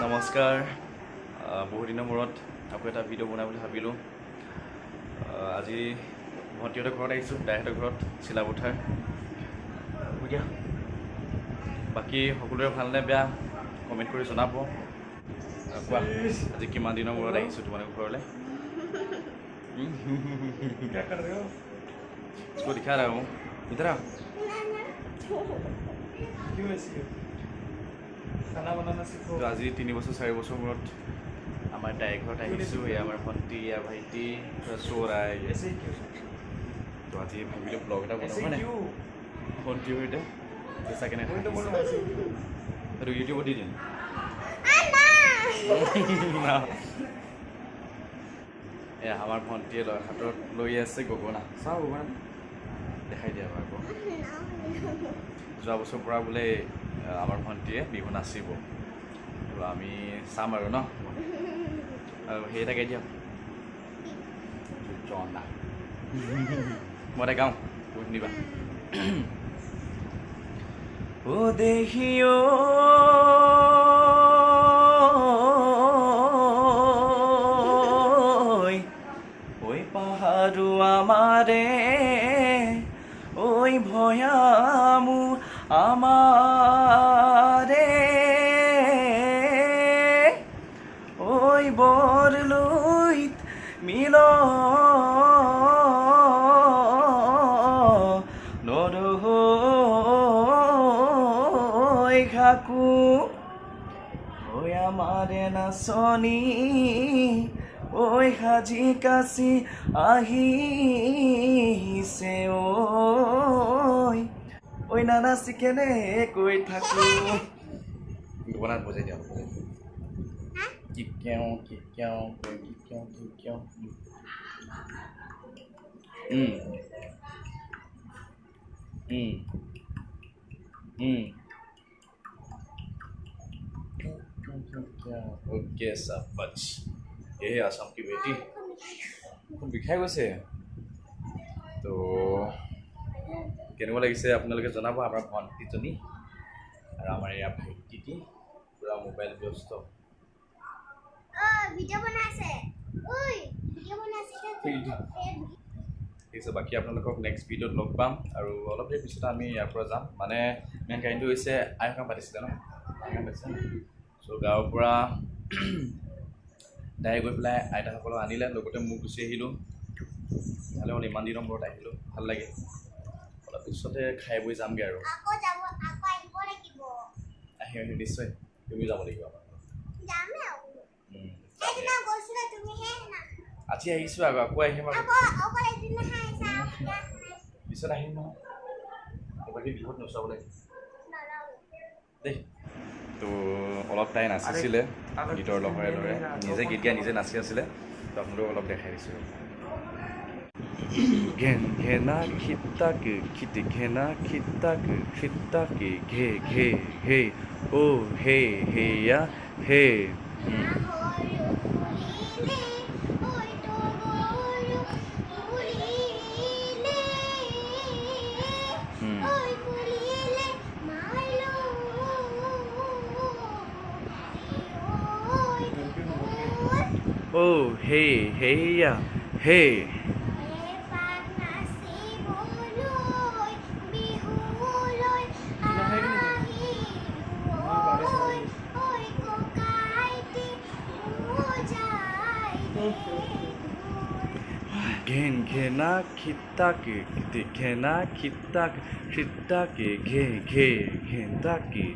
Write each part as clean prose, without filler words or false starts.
নমস্কাৰ বহু দিনৰ মূৰত আকৌ এটা ভিডিঅ' বনাই বুলি ভাবিলোঁ আজি ভণ্টিহঁতৰ ঘৰত আহিছোঁ দাইহঁতৰ ঘৰত চিলাপথাৰ বাকী সকলোৰে ভালনে বেয়া কমেণ্ট কৰি জনাব কোৱা আজি কিমান দিনৰ মূৰত আহিছোঁ তোমালোকৰ ঘৰলৈ इसको दिखा रहा हूँ इधर आ क्यों ऐसे खाना बनाना सीखो तो आज 3 বছৰ 4 বছৰ মূৰত আমাৰ দাইৰ ঘৰত আহিছোঁ এয়া আমাৰ ভণ্টি এয়া ভাইটি চৰাই ऐसे ही क्यों তো আজি ভাবিলোঁ ব্লগ এটা ऐसे বনাব ही क्यों ভণ্টিৰ সৈতে পইচা কেনে वही तो बोलो ऐसे ही क्यों সেইটো ইউটিউবত দি দিম এয়া আমাৰ ভণ্টিয়ে হাতত লৈ আছে গগনা চাওঁ গগনা দেখাই দিয়া আকৌ যোৱা বছৰৰ পৰা বোলে আমাৰ ভণ্টিয়ে বিহু নাচিব তো আমি চাম আৰু ন আৰু সেই এটা গাই দিয়ক জনা মই এটা গাওঁ তুমি শুনিবা ও দেখিও ওই পাহাড়ু আমারে ওই ভয়ামু আমারে ওই বরলুইত মিল নরহই খাকু ওই আমারে নাচনি ওই হাজি কাছি আহিছে ওই নানাচি কেনে কৈ থাকো গগনাত বজাই দিয়া কিকেও ओके शाबाश ये आसाम की बेटी খুব বিষাই গৈছে তো কেনেকুৱা লাগিছে আপোনালোকে জনাব আমাৰ ভণ্টিজনী আৰু আমাৰ এয়া ভাইটিটি পুৰা মোবাইল ব্যস্ত ভিডিঅ' বনাইছে ঠিক আছে বাকী আপোনালোকক নেক্সট ভিডিঅ'ত লগ পাম আৰু অলপ দেৰি পিছত আমি ইয়াৰ পৰা যাম মানে মেইন কাহিনীটো হৈছে আই সকাম পাতিছিলে ন আই সকাম পাতিছে চ' গাঁৱৰ পৰা দাই গৈ পেলাই আইতাসকলক আনিলে লগতে মোক গুচি আহিলোঁ ভালে হ'ল ইমান দিনৰ মূৰত আহিলোঁ ভাল লাগে অলপ পিছতে খাই বৈ যামগৈ আৰু আকৌ আহিব লাগিব আহিম নিশ্চয় তুমি যাব লাগিব আমাৰ যামে এদিনা গৈছিলা তুমি হে না আজি আহিছোঁ আকৌ আহিম আৰু আকৌ এদিনা আহিছা পিছত আহিম নহয় বাকী বিহুত নচাব লাগিব দেই তো অলপ তাই নাচিছিলে গীতৰ লহৰে লহৰে নিজে গীত গাই নিজে নাচি আছিলে তো আপোনালোকক অলপ দেখাই দিছোঁ ঘেন ঘেনা খিতাক খিতি ঘেনা খিতাক খিতাকে ঘে ঘে হে ও হে হেয়া হে ও হে হেয়া হে ঘেন ঘেনা খিতাকে ঘেনা খিতাক খিতাকে ঘে ঘে ঘেন্তাকে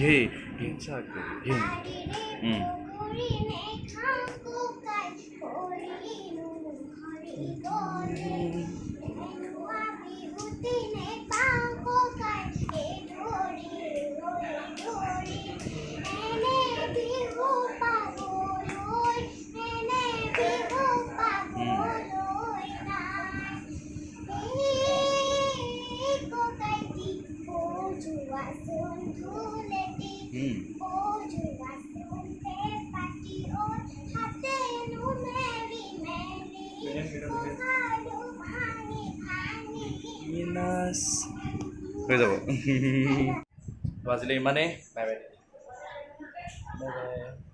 ঘে ঘেন্তাকে ঘে Minas হৈ যাব তো আজিলৈ ইমানেই বাই বাই বাই বাই